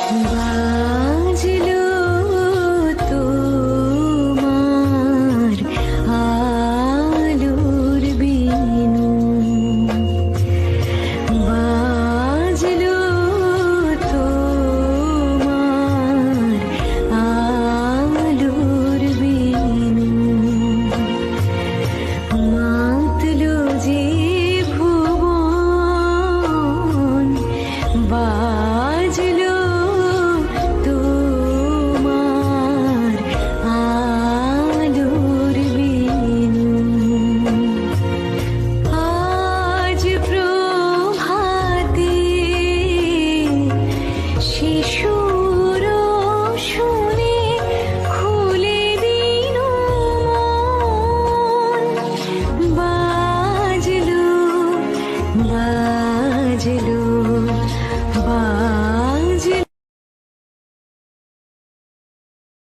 বাজলো তোমার আলোর বিনু, বাজলো তোমার আলোর বিনু, মাতলো যে ভুবন, বাজলো তোমার আলোর বিনু। আজ প্রভাতে শেষ